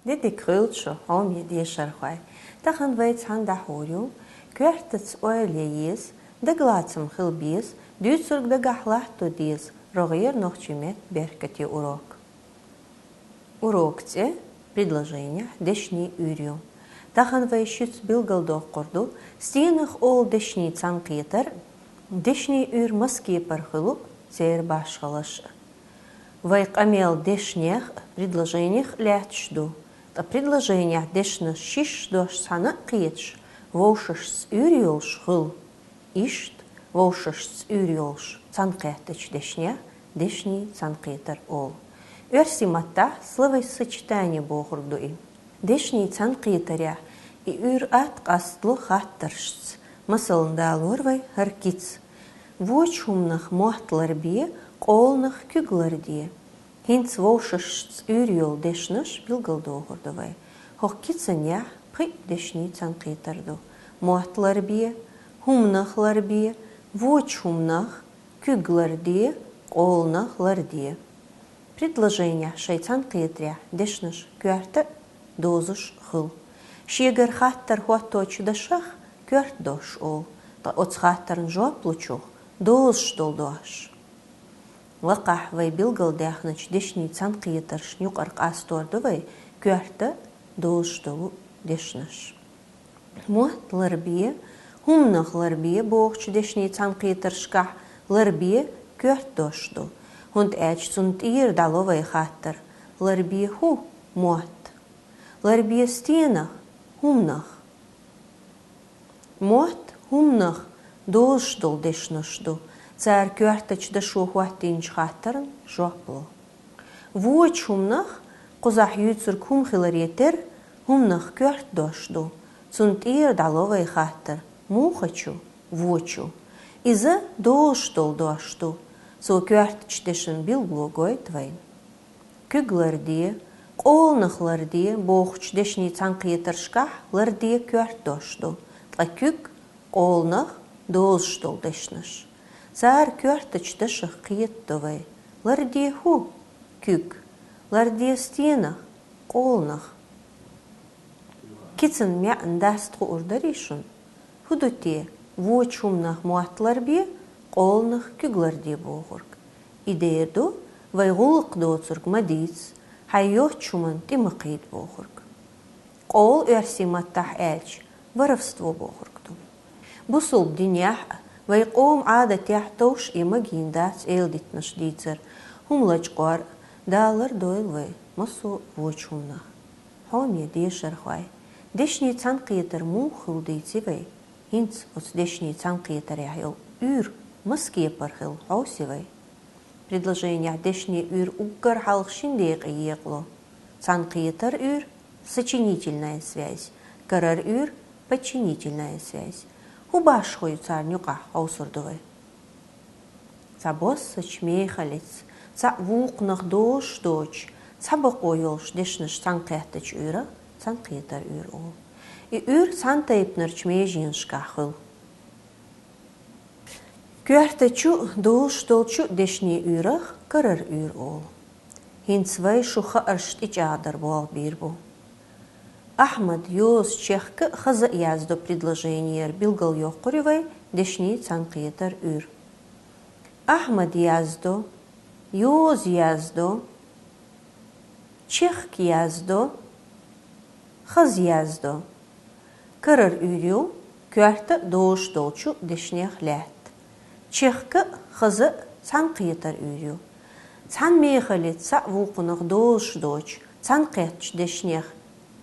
Dit krultje om je deescherchwai. Da gaan wij het aan de horio. Kwijt het oorlees, de glaatsem gilbies, duurtzorg de gahlato dies, rogier nog met berketje урок. Урокте предложение дешни урю. Да gaan wij шуц билгалдо корду, стенах ол дешни цанкетер, дешни ур маски пархилу, зер башхалаш. Вайк амел дешнех предложениях лячду. Да предложениях дешна шиш дош сана киетш, вошаш с урюлш хил, ишт, вошаш с урюлш цанкетеч дешни цанкетер ол. Өрсиматта словосочетание бохурдуи. Дешни цанкетаря и ур ат кастлу хаттаршц. Масалында лорвай харкиц. Вочумнах мохтларбие, қолнах күглардие. Хинц вошашц урюл дешнаш билгалдохурдувай. Хохкицанях при дешни цанкетарду. Мохтларбие, хумнахларбие, вочумнах, күглардие, қолнах лардие. Предложение шайцан китря дешнаш кюарта дозуш хил. Шигер хаттар хуаточ дашах кюарт дош ол. Та оцхаттарн жоп лучух доз долдош. Вақах вай билгал дахнач дешни цан китар шнюк арқастордувай кюарта доз долу дешнаш. Мот ларбие, хумнах ларбие бохч дешни цан китар шках ларбие кюарт дош дол. Hond eich sunt ier dalovai chatter, larbie hu mot, larbie stienach, humnach. Mot, humnach, doosdol desnashdu, zar kjartach da shu huatinch chattern, joplo. Voch humnach, qozah yutsur kumchilarieter, humnach kjart doshdu, sunt ier dalovai chatter, muchachu, vochu. Iza doosdol doshdu. Zo kwijt tussen bilblogoi twee. Kuglardie, қолнахлардie, boogch deshni цанкиетершках, лардie kwijt dosdo. Tla kug, қолнах, doosdol deshnаш. Zaar kwijt tussen kiet dovai. Lardie hu, kug. Lardie stienach, қолнах. Kitsen mea ndast georderishun. Hudutie, vochumnach moatlarbie, қолнах күглардie богург. Идеерду вайгулк доцург мадиц, хайохчуман тимакид богург. Қол өрсиматтах элч, воровство богургду. Бусул динях вайқом адатях тош имагиндац элдитнаш дицер, хумлачқар далар дойлвай, масу вочумнах. Хоме дешерхвай, дешни цанкиетер мухыл дейцивай, хинц оц дешни цанкиетер яхил ур, Маски пархил аусивай. Предложение дешни ур угар халхшиндег егло. Цанкиетер ур сочинительная связь. Карар ур подчинительная связь. Хубашхой царнюка аусурдовай. Цабос сочмехалец. Ца вукнах дош доч. Цабакойолш дешнаш цанкетеч ура. Цанкиетер ур ол. И ур цантайпнер чмежиншкахыл. Kjartachу doosdolchu deshni urach karar ur ol. Hinsvai shucha arsht ичадar boal birbu. Ahmad yoz чехка хаза яздо предложение билгал йохкуревай дешни цанкиетер ур. Ahmad яздо, yoz яздо, чехк яздо, хаз яздо. Karar urю kjarta doosdolchu deshniach лят. Чехка хаза цанкиетер урю. Цан мехалит са вукунах дош доч, цанкетч дешнех,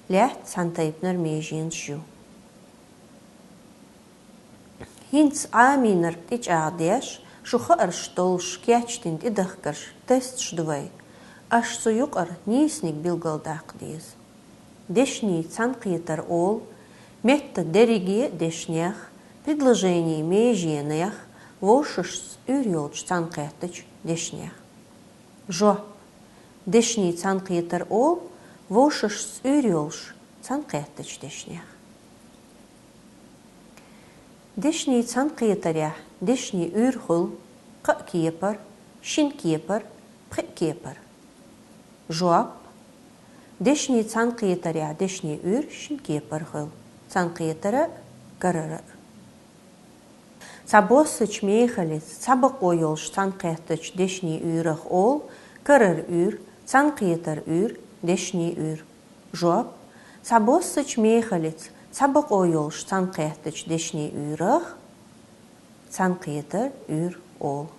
лят цантайпнер межиншу. Хинц аминер тич агдеш, шуха арштолш кячтинд идахкарш, тест шдувай. Аш суюкар нисник билгалдак диз. Дешни цанкиетер ол, метта дериги дешнех, предложение межинех, вошаш урюлч цанкетеч дешнех. Жо. Дешни цанкиетер ол, вошаш урюлш цанкетеч дешнех. Дешни цанкиетеря, дешни урхул, киепар, шин киепар, киепар. Жоап. Дешни цанқиетаря дешни үр шинке пархыл. Цанқиетара карара. Цабоссыч мейхалец цабық ойолш цанқиеттыч дешни үрах ол, карар үр, цанқиетар үр, дешни үр. Жоп. Цабоссыч мейхалец цабық ойолш цанқиеттыч дешни үрах, цанқиетар үр ол.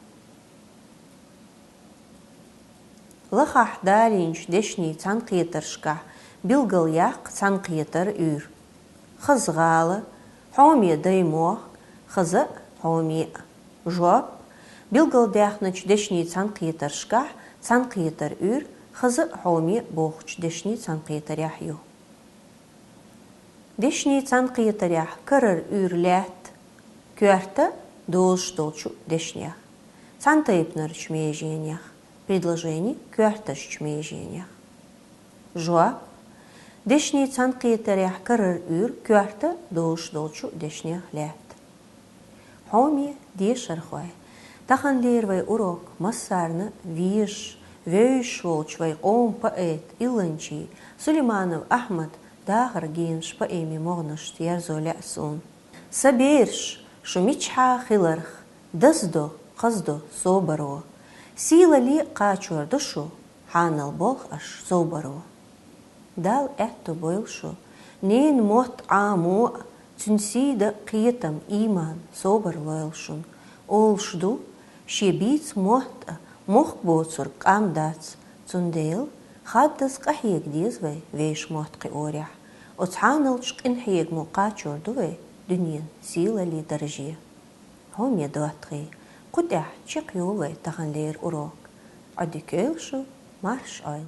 Лахах далинч дешни цанқиетаршка билгал яқ цанқиетар үр. Хызғалы, хоми даймох, хызы хоми. Жоп. Билгал дяхнач дешни цанқиетаршка цанқиетар үр, хызы хоми бохч дешни цанқиетарях ю. Дешни цанқиетарях карар үр лят, кюарта долж долчу дешнях. Цантайпнар чмеженях. Предложений кюарташ чмеженях. Жоап. Дешни цанқиетарях карар үр, кюарта долж долчу дешнях лят. Хоми дешархвай. Тахан лервай урок массарна виш, вейш волчвай ом поэт Иланчи, Сулейманов Ахмад, дахар генш поэми могнаш ярзоля сун. Саберш, шумичха хиларх, даздо, қаздо, собаро. Сила ли қачуар душу, ханал бог аш собаро. Дал этто бойлшу, нейн мот аму, цунсида қиетам иман собар лойлшун. Олшду, шебиц мохта, мох боцур камдац, цундейл, хаддас қахиек дезвай, вейш мохтқи орях. Оцханалчк инхиек му қачуар дувай, дуньен сила ли даржи. Хом я дуатқи. Кудях чек юлвай тахан лер урок. Ади кейлшу марш айл.